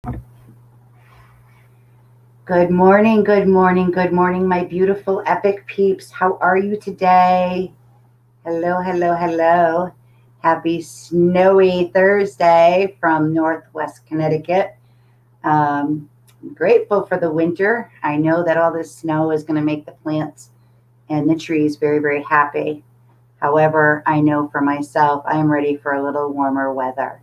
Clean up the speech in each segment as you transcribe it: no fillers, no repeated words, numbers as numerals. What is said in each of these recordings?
Good morning, good morning, good morning, my beautiful epic peeps. How are you today? Hello, hello, hello. Happy snowy Thursday from Northwest Connecticut. I'm grateful for the winter. I know that all this snow is going to make the plants and the trees very, very happy. However, I know for myself, I am ready for a little warmer weather.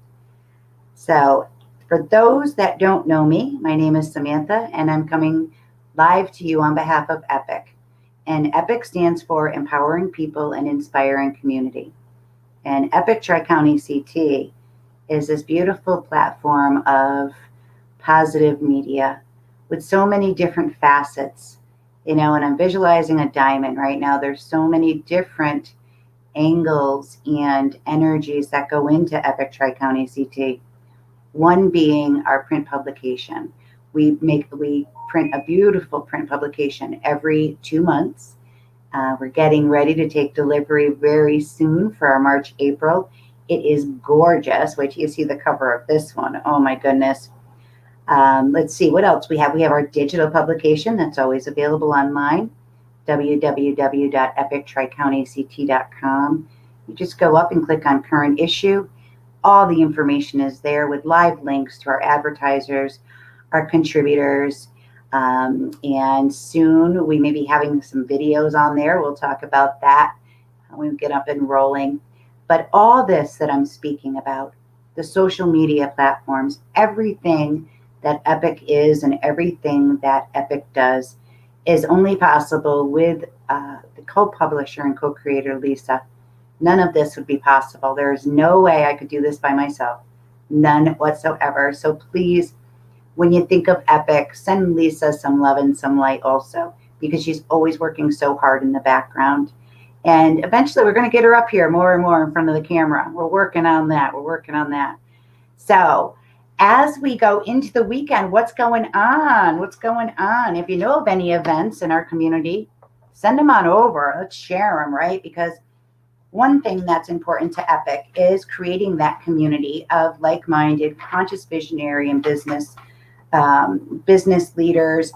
So, for those that don't know me, my name is Samantha, and I'm coming live to you on behalf of E.P.I.C. And E.P.I.C stands for Empowering People and Inspiring Community. And E.P.I.C Tri-County CT is this beautiful platform of positive media with so many different facets. And I'm visualizing a diamond right now. There's so many different angles and energies that go into E.P.I.C Tri-County CT. One being our print publication. We print a beautiful print publication every 2 months. We're getting ready to take delivery very soon for our March, April. It is gorgeous. Wait till you see the cover of this one. Oh my goodness. Let's see what else we have. We have our digital publication that's always available online, www.epictricountyct.com. You just go up and click on current issue. All the information is there with live links to our advertisers, our contributors, and soon we may be having some videos on there. We'll talk about that when we get up and rolling. But all this that I'm speaking about, the social media platforms, everything that E.P.I.C is and everything that E.P.I.C does is only possible with the co-publisher and co-creator, Lisa. None of this would be possible. There is no way I could do this by myself. None whatsoever. So please, when you think of E.P.I.C, send Lisa some love and some light also, because she's always working so hard in the background. And eventually we're going to get her up here more and more in front of the camera. We're working on that. So as we go into the weekend, what's going on? If you know of any events in our community, send them on over. Let's share them, right? Because one thing that's important to E.P.I.C is creating that community of like-minded, conscious visionary and business leaders,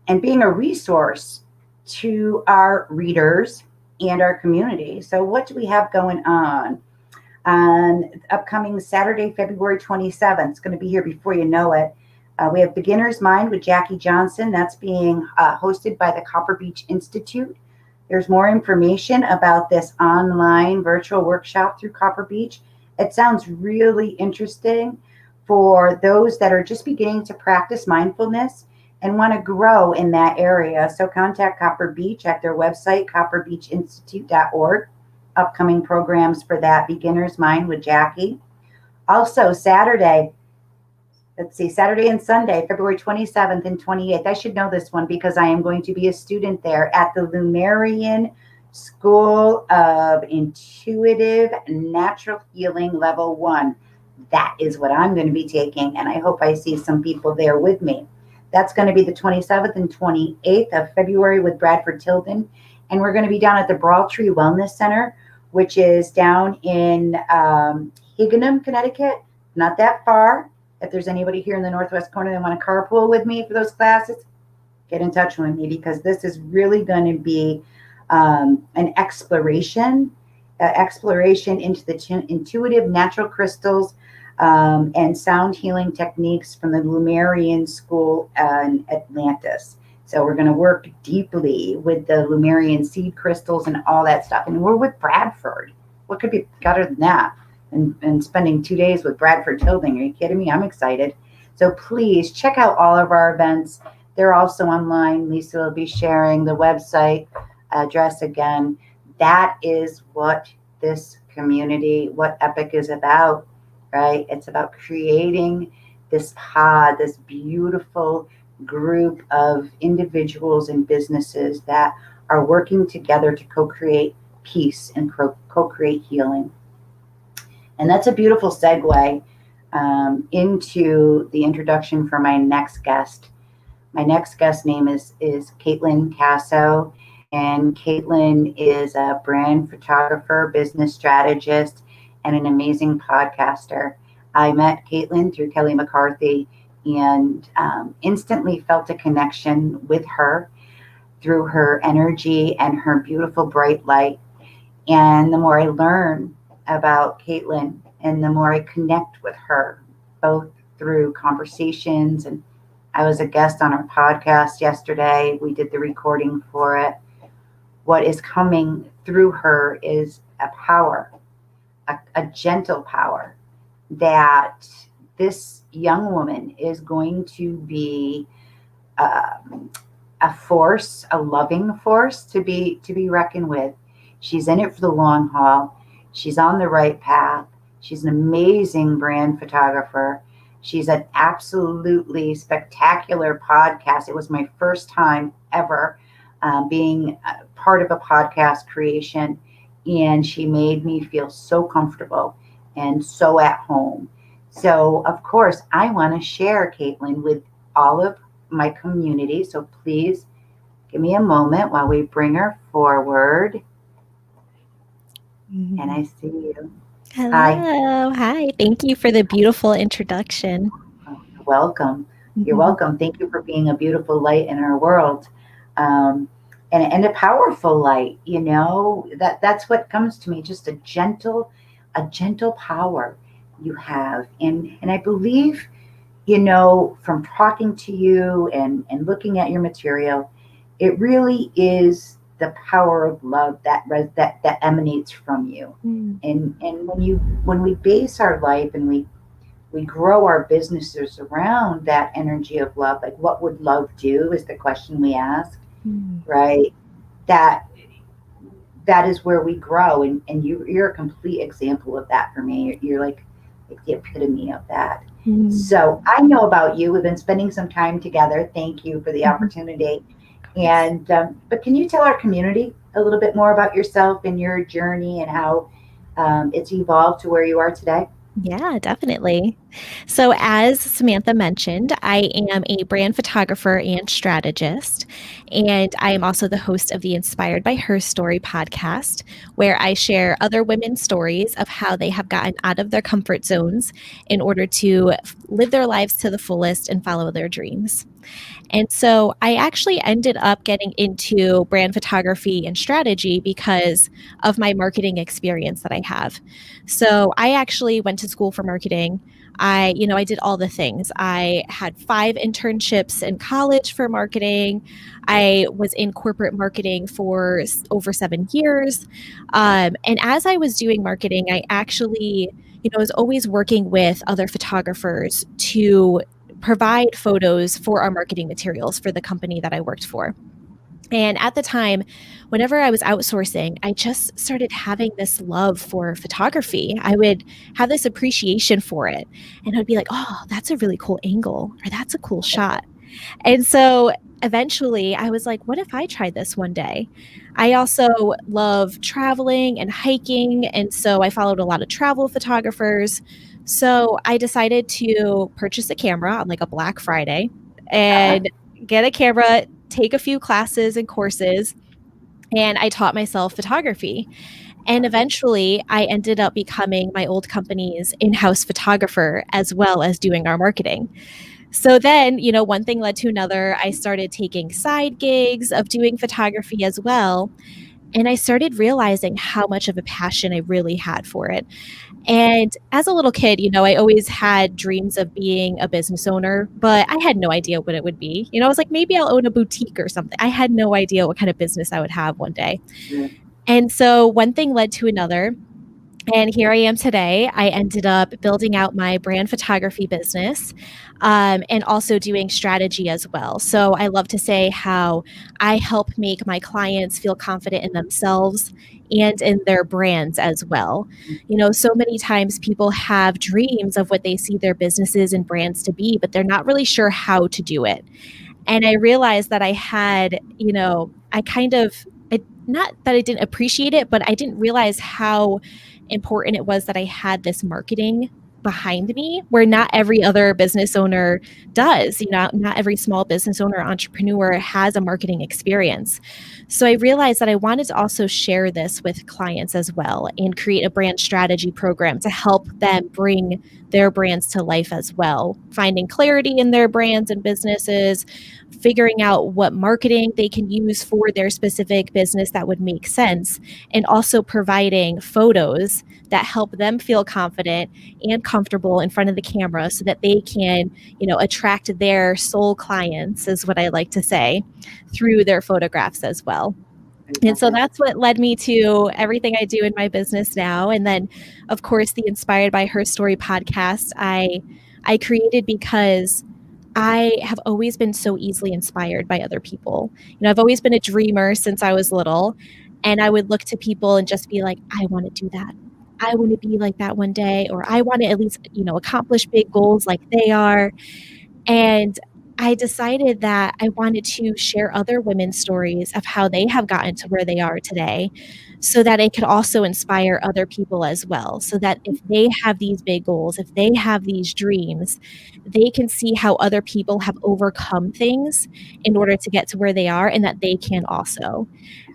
and being a resource to our readers and our community. So what do we have going on? Upcoming Saturday, February 27th, it's going to be here before you know it. We have Beginner's Mind with Jackie Johnson. That's being hosted by the Copper Beech Institute. There's more information about this online virtual workshop through Copper Beech. It sounds really interesting for those that are just beginning to practice mindfulness and want to grow in that area. So contact Copper Beech at their website, copperbeechinstitute.org. Upcoming programs for that, Beginner's Mind with Jackie. Also Saturday and Sunday, February 27th and 28th. I should know this one because I am going to be a student there at the Lumerian School of Intuitive Natural Healing Level 1. That is what I'm going to be taking, and I hope I see some people there with me. That's going to be the 27th and 28th of February with Bradford Tilden, and we're going to be down at the Braultree Wellness Center, which is down in Higganum, Connecticut. Not that far. If there's anybody here in the Northwest corner that want to carpool with me for those classes, get in touch with me, because this is really going to be an exploration into the intuitive natural crystals and sound healing techniques from the Lumerian School in Atlantis. So we're going to work deeply with the Lumerian seed crystals and all that stuff. And we're with Bradford. What could be better than that? And spending 2 days with Bradford Tilden. Are you kidding me? I'm excited. So please check out all of our events. They're also online. Lisa will be sharing the website address again. That is what this community, what E.P.I.C is about, right? It's about creating this pod, this beautiful group of individuals and businesses that are working together to co-create peace and co-create healing. And that's a beautiful segue into the introduction for my next guest. My next guest name is Kaitlyn Casso, and Kaitlyn is a brand photographer, business strategist, and an amazing podcaster. I met Kaitlyn through Kelly McCarthy. and instantly felt a connection with her through her energy and her beautiful bright light. And the more I learn about Kaitlyn and the more I connect with her, both through conversations, and I was a guest on her podcast yesterday. We did the recording for it. What is coming through her is a power, a gentle power that this young woman is going to be a force, a loving force to be reckoned with. She's in it for the long haul. She's on the right path. She's an amazing brand photographer. She's an absolutely spectacular podcast. It was my first time ever being part of a podcast creation, and she made me feel so comfortable and so at home. So, of course, I want to share Kaitlyn with all of my community. So please give me a moment while we bring her forward. Mm-hmm. And I see you. Hello. Hi. Thank you for the beautiful introduction. Oh, you're welcome. You're welcome. Thank you for being a beautiful light in our world. And a powerful light, you know, that's what comes to me, just a gentle power you have. And I believe, you know, from talking to you and looking at your material, it really is the power of love that emanates from you. And when we base our life and we grow our businesses around that energy of love, like what would love do is the question we ask, right? That is where we grow, and you're a complete example of that for me. You're like the epitome of that. So I know about you. We've been spending some time together. Thank you for the opportunity. And but can you tell our community a little bit more about yourself and your journey and how it's evolved to where you are today? Yeah, definitely. So, as Samantha mentioned, I am a brand photographer and strategist, and I am also the host of the Inspired by HERstory podcast, where I share other women's stories of how they have gotten out of their comfort zones in order to live their lives to the fullest and follow their dreams. And so I actually ended up getting into brand photography and strategy because of my marketing experience that I have. So I actually went to school for marketing. I did all the things. I had 5 internships in college for marketing. I was in corporate marketing for over 7 years. And as I was doing marketing, I actually, was always working with other photographers to provide photos for our marketing materials for the company that I worked for. And at the time, whenever I was outsourcing, I just started having this love for photography. I would have this appreciation for it. And I'd be like, oh, that's a really cool angle, or that's a cool shot. And so eventually I was like, what if I tried this one day? I also love traveling and hiking. And so I followed a lot of travel photographers. So I decided to purchase a camera on like a Black Friday and get a camera, take a few classes and courses, and I taught myself photography. And eventually I ended up becoming my old company's in-house photographer as well as doing our marketing. So then, one thing led to another. I started taking side gigs of doing photography as well. And I started realizing how much of a passion I really had for it. And as a little kid, I always had dreams of being a business owner, but I had no idea what it would be. I was like, maybe I'll own a boutique or something. I had no idea what kind of business I would have one day. And so one thing led to another. And here I am today. I ended up building out my brand photography business and also doing strategy as well. So I love to say how I help make my clients feel confident in themselves and in their brands as well. So many times people have dreams of what they see their businesses and brands to be, but they're not really sure how to do it. And I realized that I had, not that I didn't appreciate it, but I didn't realize how important it was that I had this marketing behind me, where not every other business owner does. Not every small business owner or entrepreneur has a marketing experience. So I realized that I wanted to also share this with clients as well and create a brand strategy program to help them bring their brands to life as well, finding clarity in their brands and businesses, figuring out what marketing they can use for their specific business that would make sense, and also providing photos that help them feel confident and comfortable in front of the camera so that they can, attract their soul clients, is what I like to say, through their photographs as well. And so that's what led me to everything I do in my business now. And then, of course, the Inspired by Her Story podcast I created because I have always been so easily inspired by other people. I've always been a dreamer since I was little, and I would look to people and just be like, I want to do that. I want to be like that one day, or I want to at least, accomplish big goals like they are. And I decided that I wanted to share other women's stories of how they have gotten to where they are today, so that it could also inspire other people as well. So that if they have these big goals, if they have these dreams, they can see how other people have overcome things in order to get to where they are, and that they can also.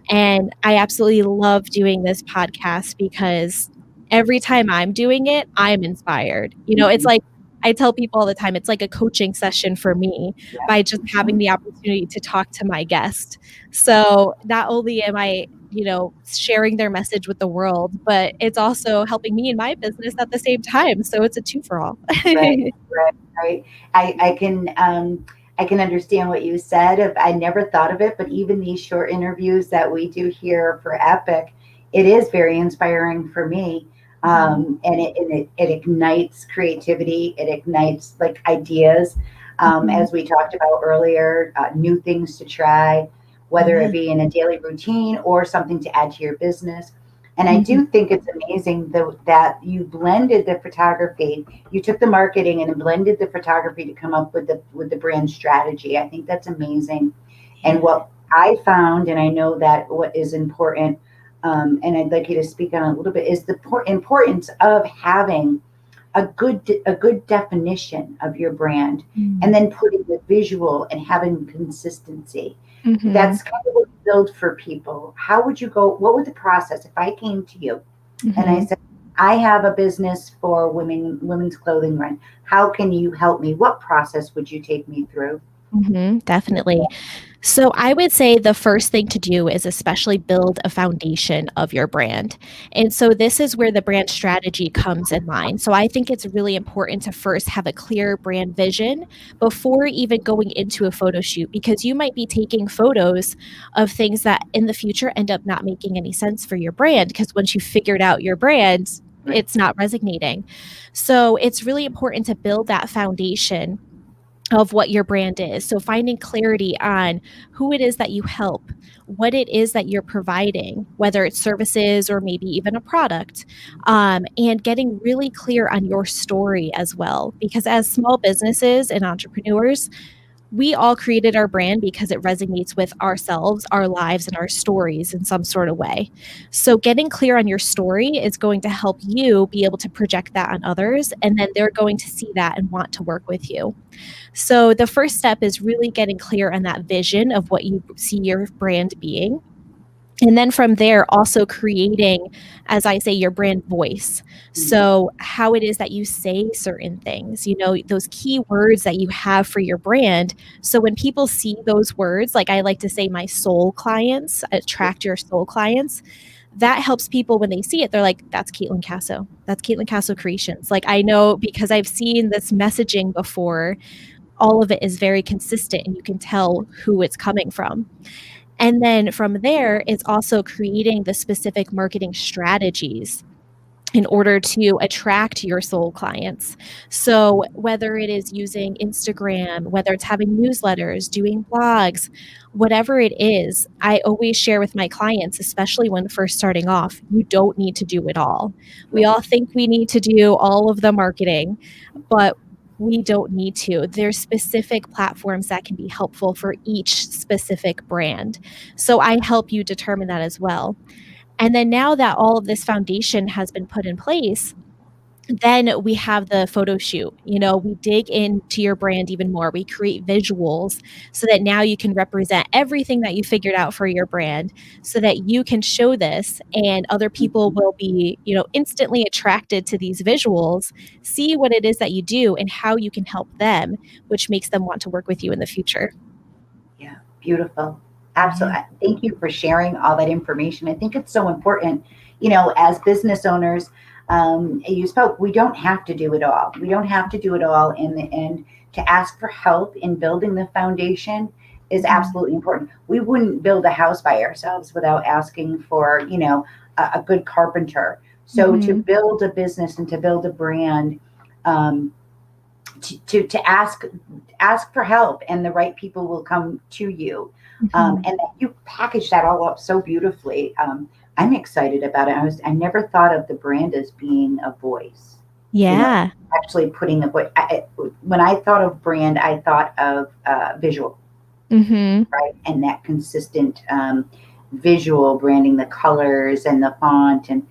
And I absolutely love doing this podcast because every time I'm doing it, I'm inspired. It's like, I tell people all the time, it's like a coaching session for me by just having the opportunity to talk to my guest. So not only am I, sharing their message with the world, but it's also helping me in my business at the same time. So it's a two for all. Right. I can understand what you said. I never thought of it, but even these short interviews that we do here for E.P.I.C, it is very inspiring for me. And it ignites creativity. It ignites like ideas, as we talked about earlier, new things to try, whether it be in a daily routine or something to add to your business. And I do think it's amazing that you blended the photography. You took the marketing and blended the photography to come up with the brand strategy. I think that's amazing. And what I found, and I know that what is important, and I'd like you to speak on a little bit, is the importance of having a good definition of your brand, and then putting the visual and having consistency. That's kind of what we build for people. How would you go? What would the process, if I came to you and I said, I have a business for women's clothing line. How can you help me? What process would you take me through? Definitely. So I would say the first thing to do is especially build a foundation of your brand. And so this is where the brand strategy comes in line. So I think it's really important to first have a clear brand vision before even going into a photo shoot, because you might be taking photos of things that in the future end up not making any sense for your brand, because once you figured out your brand, it's not resonating. So it's really important to build that foundation of what your brand is. So finding clarity on who it is that you help, what it is that you're providing, whether it's services or maybe even a product, and getting really clear on your story as well. Because as small businesses and entrepreneurs, we all created our brand because it resonates with ourselves, our lives, and our stories in some sort of way. So getting clear on your story is going to help you be able to project that on others, and then they're going to see that and want to work with you. So the first step is really getting clear on that vision of what you see your brand being. And then from there, also creating, as I say, your brand voice. So how it is that you say certain things, those key words that you have for your brand. So when people see those words, like I like to say, my soul clients, attract your soul clients, that helps people when they see it. They're like, that's Kaitlyn Casso. That's Kaitlyn Casso Creations. Like, I know because I've seen this messaging before, all of it is very consistent and you can tell who it's coming from. And then from there, it's also creating the specific marketing strategies in order to attract your soul clients. So whether it is using Instagram, whether it's having newsletters, doing blogs, whatever it is, I always share with my clients, especially when first starting off, you don't need to do it all. We all think we need to do all of the marketing, but we don't need to. There's specific platforms that can be helpful for each specific brand. So I help you determine that as well. And then now that all of this foundation has been put in place, Then we have the photo shoot. We dig into your brand even more. We create visuals so that now you can represent everything that you figured out for your brand so that you can show this and other people will be, instantly attracted to these visuals, see what it is that you do and how you can help them, which makes them want to work with you in the future. Yeah, beautiful. Absolutely. Yeah. Thank you for sharing all that information. I think it's so important, as business owners, you spoke, we don't have to do it all. We don't have to do it all in the end. To ask for help in building the foundation is absolutely important. We wouldn't build a house by ourselves without asking for, a good carpenter. So to build a business and to build a brand, to ask for help, and the right people will come to you. And you package that all up so beautifully. I'm excited about it. I never thought of the brand as being a voice. Yeah. Actually putting a voice. When I thought of brand, I thought of visual, right? And that consistent visual branding, the colors and the font and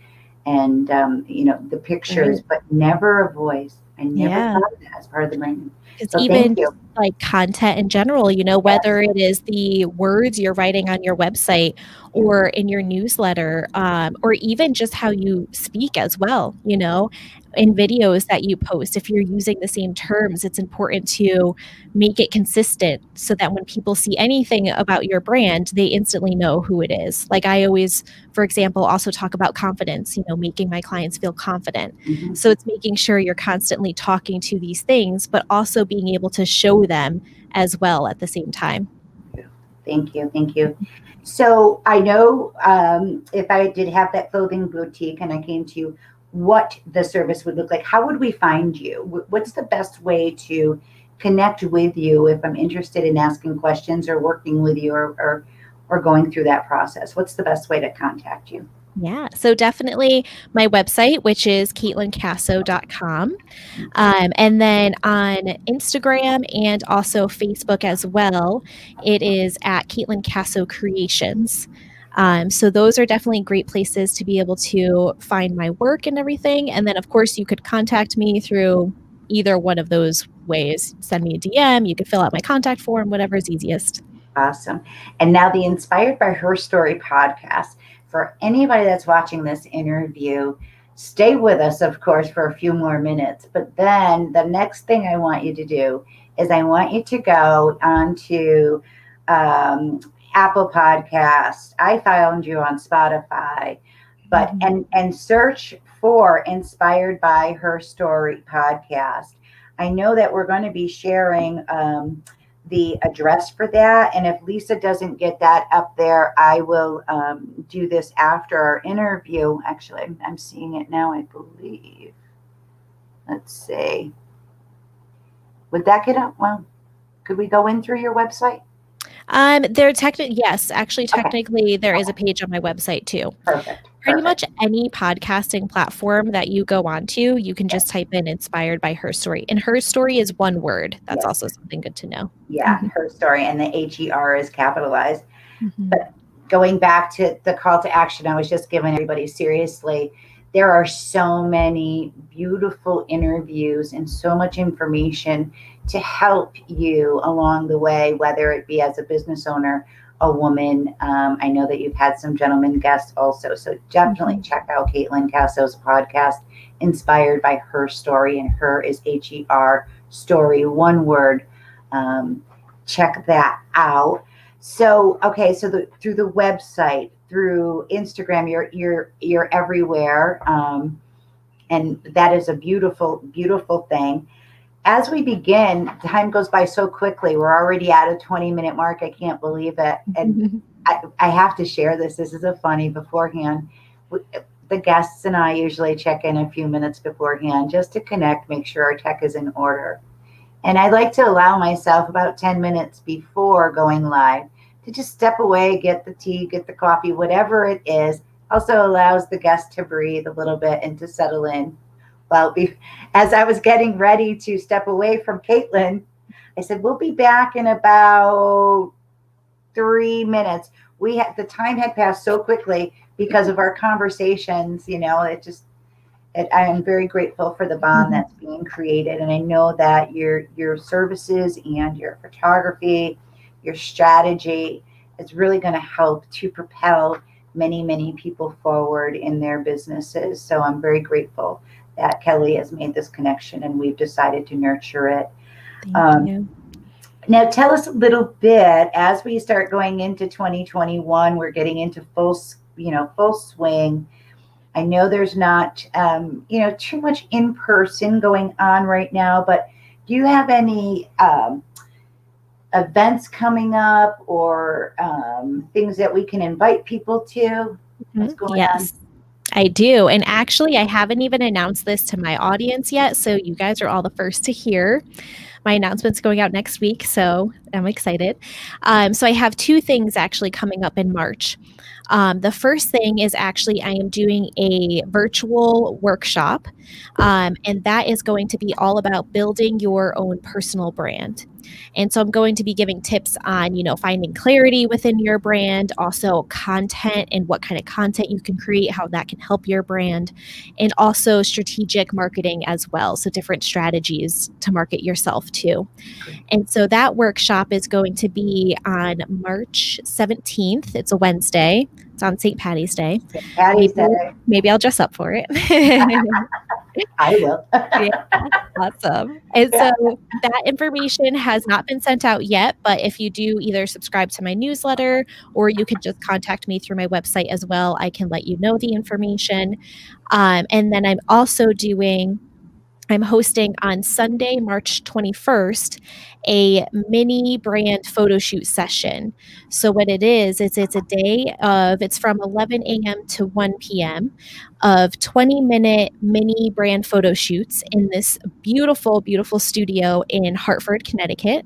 the pictures, but never a voice. I never thought of that as part of the branding. It's So even thank you. like content in general, whether it is the words you're writing on your website or in your newsletter, or even just how you speak as well, in videos that you post. If you're using the same terms, it's important to make it consistent so that when people see anything about your brand, they instantly know who it is. Like I always, for example, also talk about confidence, making my clients feel confident. So it's making sure you're constantly talking to these things, but also being able to show them as well at the same time. Thank you. Thank you. So I know if I did have that clothing boutique and I came to you, what the service would look like. How would we find you? What's the best way to connect with you if I'm interested in asking questions or working with you or going through that process? What's the best way to contact you? Yeah, so definitely my website, which is KaitlynCasso.com. And then on Instagram and also Facebook as well, it is at Kaitlyn Casso Creations. So those are definitely great places to be able to find my work and everything. And then, of course, you could contact me through either one of those ways. Send me a DM. You could fill out my contact form, whatever is easiest. Awesome. And now the Inspired by Her Story podcast. For anybody that's watching this interview, stay with us, of course, for a few more minutes. But then the next thing I want you to do is I want you to go onto Apple Podcasts. I found you on Spotify, but and search for Inspired by Her Story podcast. I know that we're going to be sharing the address for that. And if Lisa doesn't get that up there, I will do this after our interview. Actually, I'm seeing it now, I believe. Let's see. Would that get up? Well, could we go in through your website? Technically there is a page on my website too. Perfect. Pretty much any podcasting platform that you go onto, you can just type in Inspired by Her Story. And Her Story is one word. That's also something good to know. Yeah, Her Story, and the HER is capitalized. But going back to the call to action, I was just giving everybody, seriously, there are so many beautiful interviews and so much information to help you along the way, whether it be as a business owner, a woman. I know that you've had some gentlemen guests also. So definitely check out Kaitlyn Casso's podcast, Inspired by Her Story, and her is HER story, one word. Check that out. So, okay, so through the website, through Instagram, you're everywhere, and that is a beautiful, beautiful thing. As we begin, time goes by so quickly. We're already at a 20-minute mark. I can't believe it. And I have to share this. This is a funny beforehand. The guests and I usually check in a few minutes beforehand just to connect, make sure our tech is in order. And I like to allow myself about 10 minutes before going live to just step away, get the tea, get the coffee, whatever it is. Also allows the guest to breathe a little bit and to settle in. Well, as I was getting ready to step away from Kaitlyn, I said, we'll be back in about 3 minutes. The time had passed so quickly because of our conversations, I am very grateful for the bond that's being created. And I know that your services and your photography, your strategy is really going to help to propel many, many people forward in their businesses. So I'm very grateful that Kelly has made this connection and we've decided to nurture it. Thank you. Now, tell us a little bit as we start going into 2021. We're getting into full swing. I know there's not, too much in person going on right now, but do you have any events coming up or things that we can invite people to? What's going on? Yes, I do. And actually, I haven't even announced this to my audience yet. So you guys are all the first to hear. My announcement's going out next week, so I'm excited. So I have two things actually coming up in March. The first thing is actually I am doing a virtual workshop, and that is going to be all about building your own personal brand. And so I'm going to be giving tips on, finding clarity within your brand, also content and what kind of content you can create, how that can help your brand, and also strategic marketing as well. So different strategies to market yourself too. And so that workshop is going to be on March 17th. It's a Wednesday. It's on St. Patty's Day. St. Patty's Day. Maybe I'll dress up for it. I will. Yeah, awesome. And so that information has not been sent out yet, but if you do either subscribe to my newsletter or you could just contact me through my website as well, I can let you know the information. And then I'm hosting on Sunday, March 21st, a mini brand photo shoot session. So what it is, it's a day it's from 11 a.m. to 1 p.m. of 20-minute mini brand photo shoots in this beautiful, beautiful studio in Hartford, Connecticut.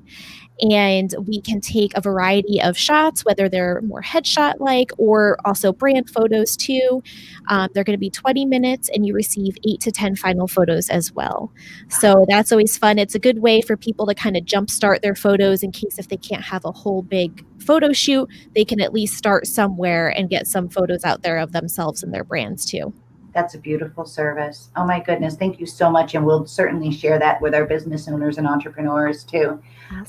And we can take a variety of shots, whether they're more headshot-like or also brand photos too. They're going to be 20 minutes and you receive 8 to 10 final photos as well. So that's always fun. It's a good way for people to kind of jumpstart their photos in case if they can't have a whole big photo shoot, they can at least start somewhere and get some photos out there of themselves and their brands too. That's a beautiful service. Oh my goodness. Thank you so much. And we'll certainly share that with our business owners and entrepreneurs too.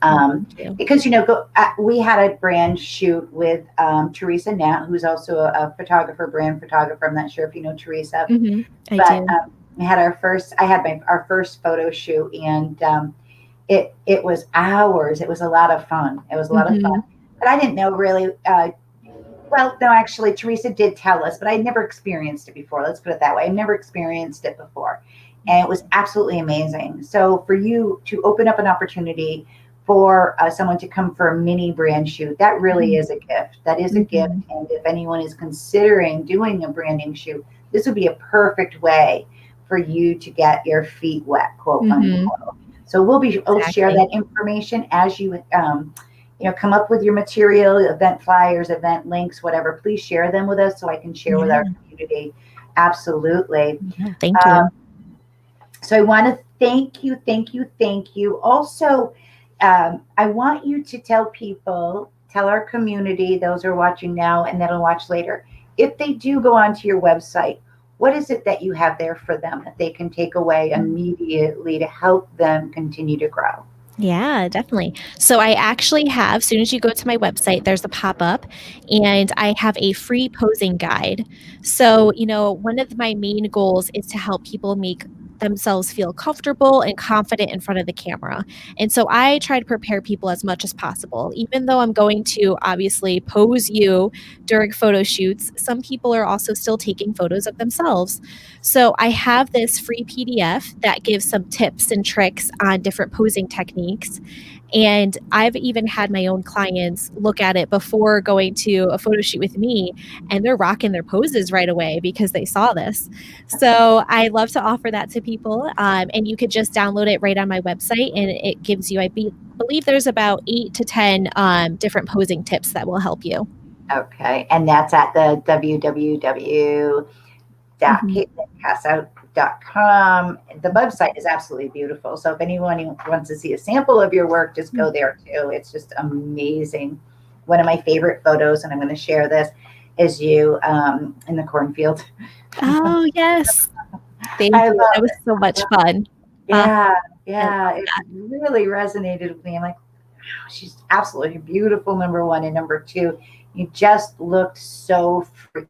Awesome. Because, we had a brand shoot with Teresa Nat, who's also a brand photographer. I'm not sure if you know Teresa, I do. we had our first photo shoot and it was hours. It was a lot of fun. But I didn't know really, well, no, actually, Teresa did tell us, but I'd never experienced it before. Let's put it that way. I've never experienced it before. And it was absolutely amazing. So for you to open up an opportunity for someone to come for a mini brand shoot, that really is a gift. That is a gift. And if anyone is considering doing a branding shoot, this would be a perfect way for you to get your feet wet, quote unquote. So we'll share that information as you come up with your material, event flyers, event links, whatever. Please share them with us so I can share with our community. Absolutely. Thank you. So I want to thank you. Also, I want you to tell our community, those who are watching now and that'll watch later, if they do go onto your website, what is it that you have there for them that they can take away immediately to help them continue to grow? Yeah, definitely. So I actually have, as soon as you go to my website, there's a pop-up and I have a free posing guide. So, one of my main goals is to help people make themselves feel comfortable and confident in front of the camera. And so I try to prepare people as much as possible. Even though I'm going to obviously pose you during photo shoots, some people are also still taking photos of themselves. So I have this free PDF that gives some tips and tricks on different posing techniques. And I've even had my own clients look at it before going to a photo shoot with me, and they're rocking their poses right away because they saw this. So I love to offer that to people. And you could just download it right on my website, and it gives you, I believe there's about 8 to 10 different posing tips that will help you. Okay. And that's at the www.KaitlynCasso.com. The website is absolutely beautiful. So if anyone wants to see a sample of your work, just go there too. It's just amazing. One of my favorite photos, and I'm going to share this, is you in the cornfield. Oh, yes. Thank I you. love That was so much fun. Uh, Yeah, I love yeah, it that. really resonated with me. I'm like, wow, she's absolutely beautiful, number one. And number two, you just looked so free.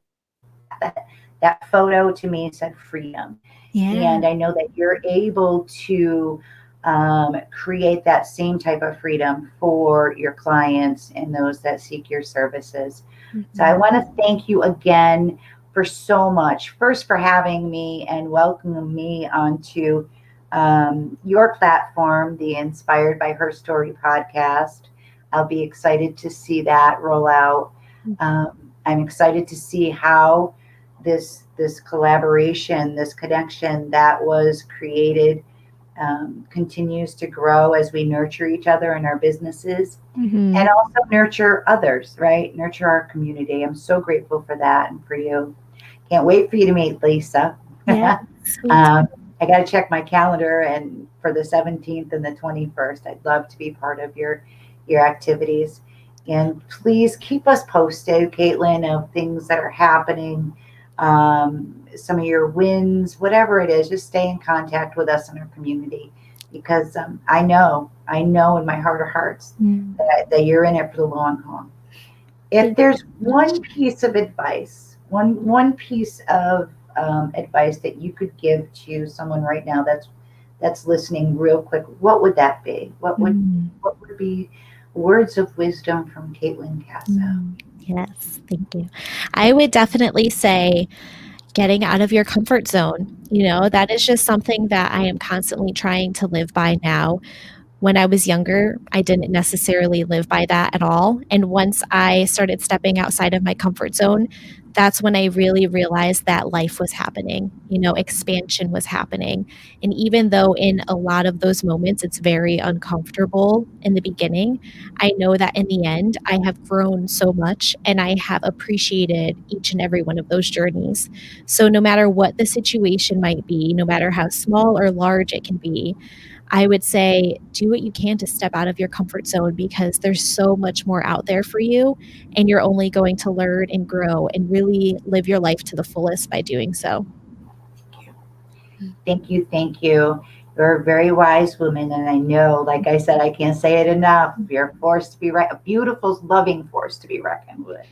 That photo to me said freedom. Yeah. And I know that you're able to create that same type of freedom for your clients and those that seek your services. So I Mhm. want to thank you again for so much. First, for having me and welcoming me onto your platform, the Inspired by Her Story podcast. I'll be excited to see that roll out. I'm excited to see how this collaboration, this connection that was created continues to grow as we nurture each other in our businesses and Mhm. also nurture others, right? Nurture our community. I'm so grateful for that and for you. Can't wait for you to meet Lisa. Yes, me um, too. I got to check my calendar and for the 17th and the 21st, I'd love to be part of your activities. And please keep us posted, Kaitlyn, of things that are happening, some of your wins, whatever it is. Just stay in contact with us in our community because I know in my heart of hearts Mm. that you're in it for the long haul. If Thank you there's so much. one piece of advice, one piece of advice that you could give to someone right now that's listening, real quick, what would that be? Mm. What would be words of wisdom from Kaitlyn Casso? Yes, thank you. I would definitely say getting out of your comfort zone. That is just something that I am constantly trying to live by now. When I was younger, I didn't necessarily live by that at all. And once I started stepping outside of my comfort zone, that's when I really realized that life was happening, expansion was happening. And even though in a lot of those moments it's very uncomfortable in the beginning, I know that in the end, I have grown so much and I have appreciated each and every one of those journeys. So no matter what the situation might be, no matter how small or large it can be, I would say do what you can to step out of your comfort zone because there's so much more out there for you, and you're only going to learn and grow and really live your life to the fullest by doing so. Thank you, thank you. You're a very wise woman, and I know, like I said, I can't say it enough. You're a force to be a beautiful, loving force to be reckoned with.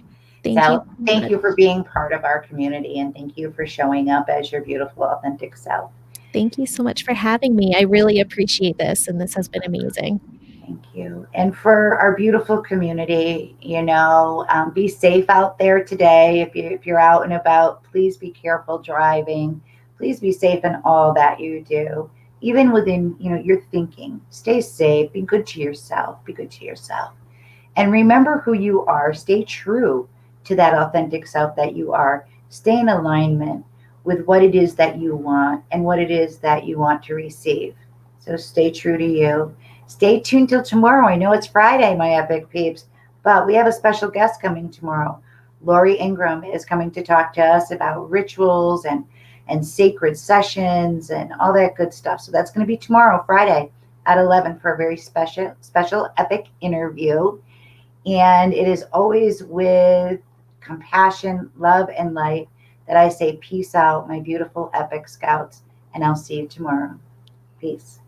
Thank you So so thank much. you for being part of our community, and thank you for showing up as your beautiful, authentic self. Thank you so much for having me. I really appreciate this, and this has been amazing. Thank you. And for our beautiful community, be safe out there today. If you're out and about, please be careful driving. Please be safe in all that you do, even within your thinking. Stay safe. Be good to yourself. Be good to yourself. And remember who you are. Stay true to that authentic self that you are. Stay in alignment with what it is that you want and what it is that you want to receive. So stay true to you. Stay tuned till tomorrow. I know it's Friday, my epic peeps, but we have a special guest coming tomorrow. Lori Ingram is coming to talk to us about rituals and sacred sessions and all that good stuff. So that's going to be tomorrow, Friday at 11 for a very special epic interview. And it is always with compassion, love, and light that I say, peace out, my beautiful epic scouts. And I'll see you tomorrow. Peace.